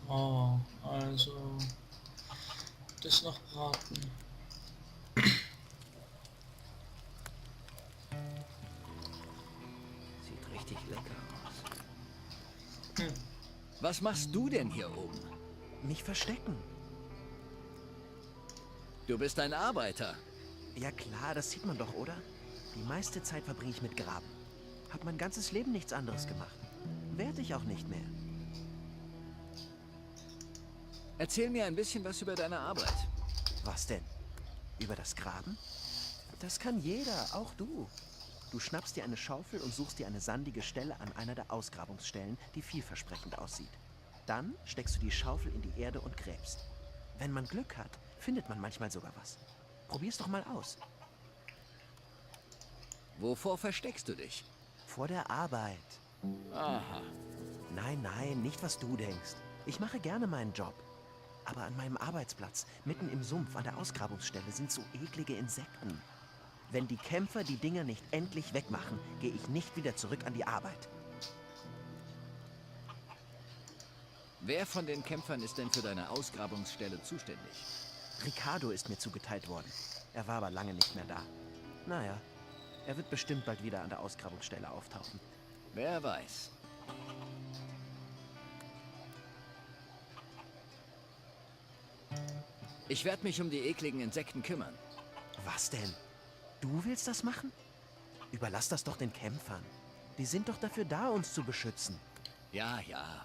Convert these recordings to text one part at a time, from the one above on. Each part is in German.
Oh, also das noch braten. Sieht richtig lecker aus. Hm. Was machst du denn hier oben? Mich verstecken. Du bist ein Arbeiter. Ja klar, das sieht man doch, oder? Die meiste Zeit verbringe ich mit Graben. Hab mein ganzes Leben nichts anderes gemacht. Werd ich auch nicht mehr. Erzähl mir ein bisschen was über deine Arbeit. Was denn? Über das Graben? Das kann jeder, auch du. Du schnappst dir eine Schaufel und suchst dir eine sandige Stelle an einer der Ausgrabungsstellen, die vielversprechend aussieht. Dann steckst du die Schaufel in die Erde und gräbst. Wenn man Glück hat, findet man manchmal sogar was. Probier's doch mal aus. Wovor versteckst du dich? Vor der Arbeit. Aha. Nein, nein, nicht was du denkst. Ich mache gerne meinen Job. Aber an meinem Arbeitsplatz, mitten im Sumpf an der Ausgrabungsstelle, sind so eklige Insekten. Wenn die Kämpfer die Dinger nicht endlich wegmachen, gehe ich nicht wieder zurück an die Arbeit. Wer von den Kämpfern ist denn für deine Ausgrabungsstelle zuständig? Ricardo ist mir zugeteilt worden. Er war aber lange nicht mehr da. Naja, er wird bestimmt bald wieder an der Ausgrabungsstelle auftauchen. Wer weiß. Ich werde mich um die ekligen Insekten kümmern. Was denn? Du willst das machen? Überlass das doch den Kämpfern. Die sind doch dafür da, uns zu beschützen. Ja, ja.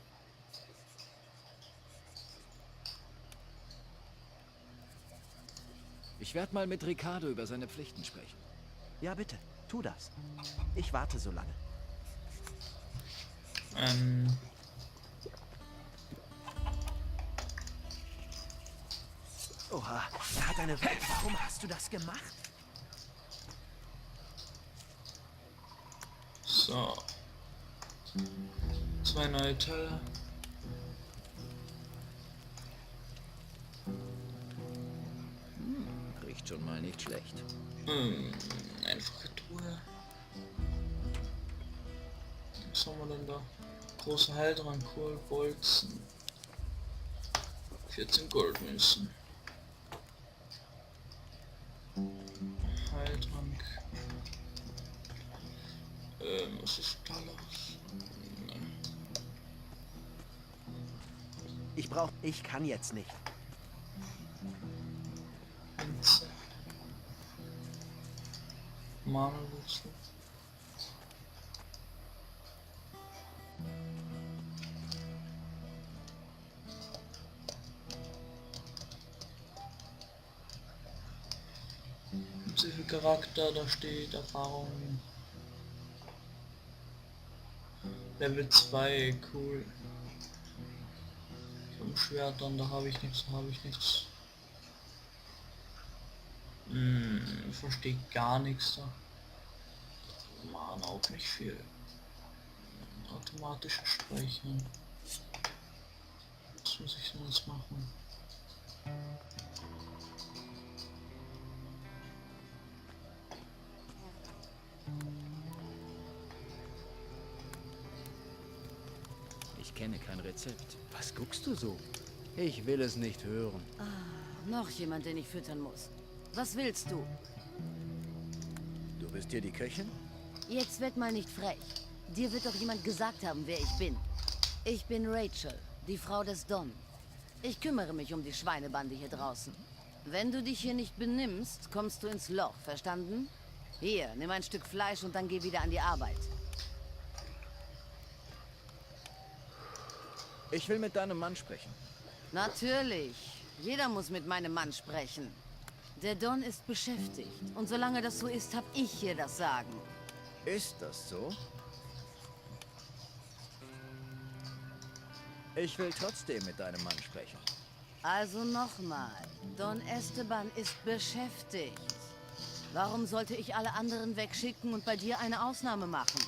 Ich werde mal mit Ricardo über seine Pflichten sprechen. Ja, bitte, tu das. Ich warte so lange. Oha, er hat eine... Warum hast du das gemacht? So. 2 neue Teile. Riecht schon mal nicht schlecht. Einfache Truhe. Was haben wir denn da? Große Heiltrank, Kohl, Bolzen. 14 Goldmünzen. Heiltrank. Was ist da los? Ich kann jetzt nicht. Minze. Marmelwurzel. So viel Charakter, da steht Erfahrung. Level 2, cool. Vom Schwertern, da habe ich nichts, Verstehe gar nichts da. Mann, auch nicht viel. Automatisches Speichern. Was muss ich denn jetzt machen? Ich kenne kein Rezept. Was guckst du so? Ich will es nicht hören. Noch jemand, den ich füttern muss. Was willst du? Du bist hier die Köchin? Jetzt werd mal nicht frech. Dir wird doch jemand gesagt haben, wer ich bin. Ich bin Rachel, die Frau des Don. Ich kümmere mich um die Schweinebande hier draußen. Wenn du dich hier nicht benimmst, kommst du ins Loch, verstanden? Hier, nimm ein Stück Fleisch und dann geh wieder an die Arbeit. Ich will mit deinem Mann sprechen. Natürlich. Jeder muss mit meinem Mann sprechen. Der Don ist beschäftigt. Und solange das so ist, hab ich hier das Sagen. Ist das so? Ich will trotzdem mit deinem Mann sprechen. Also nochmal. Don Esteban ist beschäftigt. Warum sollte ich alle anderen wegschicken und bei dir eine Ausnahme machen?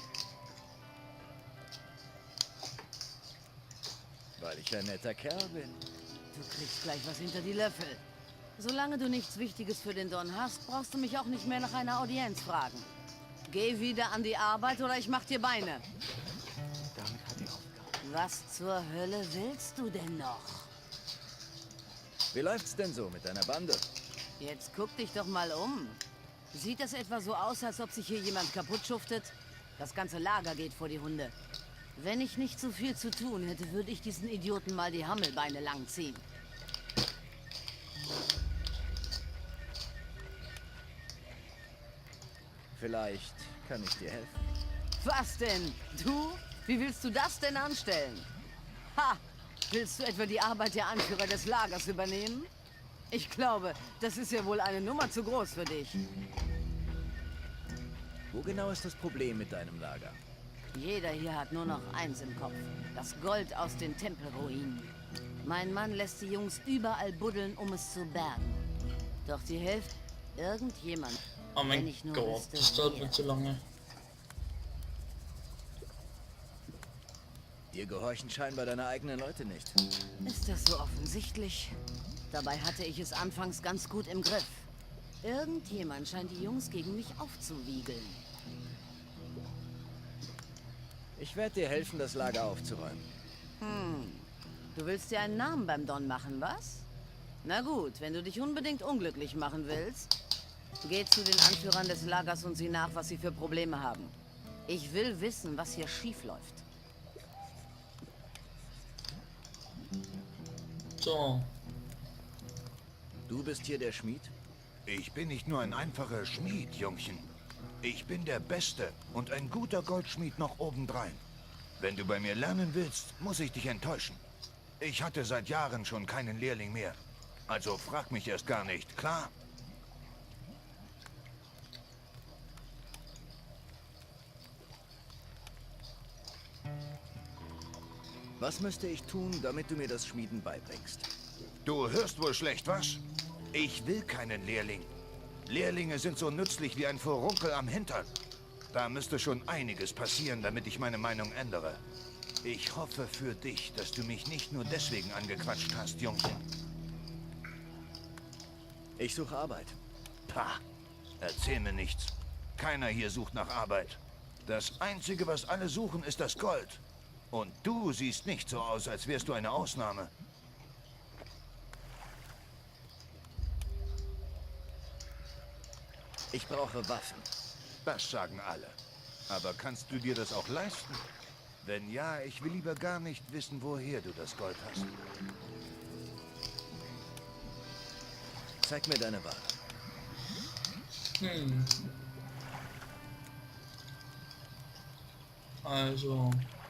Weil ich ein netter Kerl bin. Du kriegst gleich was hinter die Löffel. Solange du nichts Wichtiges für den Don hast, brauchst du mich auch nicht mehr nach einer Audienz fragen. Geh wieder an die Arbeit oder ich mach dir Beine. Damit hat die Aufgabe. Was zur Hölle willst du denn noch? Wie läuft's denn so mit deiner Bande? Jetzt guck dich doch mal um. Sieht das etwa so aus, als ob sich hier jemand kaputt schuftet? Das ganze Lager geht vor die Hunde. Wenn ich nicht so viel zu tun hätte, würde ich diesen Idioten mal die Hammelbeine langziehen. Vielleicht kann ich dir helfen. Was denn? Du? Wie willst du das denn anstellen? Ha! Willst du etwa die Arbeit der Anführer des Lagers übernehmen? Ich glaube, das ist ja wohl eine Nummer zu groß für dich. Wo genau ist das Problem mit deinem Lager? Jeder hier hat nur noch eins im Kopf. Das Gold aus den Tempelruinen. Mein Mann lässt die Jungs überall buddeln, um es zu bergen. Doch die Hälfte... Irgendjemand... Oh Wenn mein ich nur Gott, wüsste, das dauert wer. mir zu lange. Dir gehorchen scheinbar deine eigenen Leute nicht. Ist das so offensichtlich? Dabei hatte ich es anfangs ganz gut im Griff. Irgendjemand scheint die Jungs gegen mich aufzuwiegeln. Ich werde dir helfen, das Lager aufzuräumen. Du willst dir einen Namen beim Don machen, was? Na gut, wenn du dich unbedingt unglücklich machen willst, geh zu den Anführern des Lagers und sieh nach, was sie für Probleme haben. Ich will wissen, was hier schief läuft. So, Du bist hier der Schmied? Ich bin nicht nur ein einfacher Schmied, Jungchen. Ich bin der Beste und ein guter Goldschmied noch obendrein. Wenn du bei mir lernen willst, muss ich dich enttäuschen. Ich hatte seit Jahren schon keinen Lehrling mehr. Also frag mich erst gar nicht, klar? Was müsste ich tun, damit du mir das Schmieden beibringst? Du hörst wohl schlecht, was? Ich will keinen Lehrling. Lehrlinge sind so nützlich wie ein Furunkel am Hintern. Da müsste schon einiges passieren, damit ich meine Meinung ändere. Ich hoffe für dich, dass du mich nicht nur deswegen angequatscht hast, Jungchen. Ich suche Arbeit. Pah, erzähl mir nichts. Keiner hier sucht nach Arbeit. Das Einzige, was alle suchen, ist das Gold. Und du siehst nicht so aus, als wärst du eine Ausnahme. Ich brauche Waffen. Das sagen alle. Aber kannst du dir das auch leisten? Wenn ja, ich will lieber gar nicht wissen, woher du das Gold hast. Zeig mir deine Ware. also...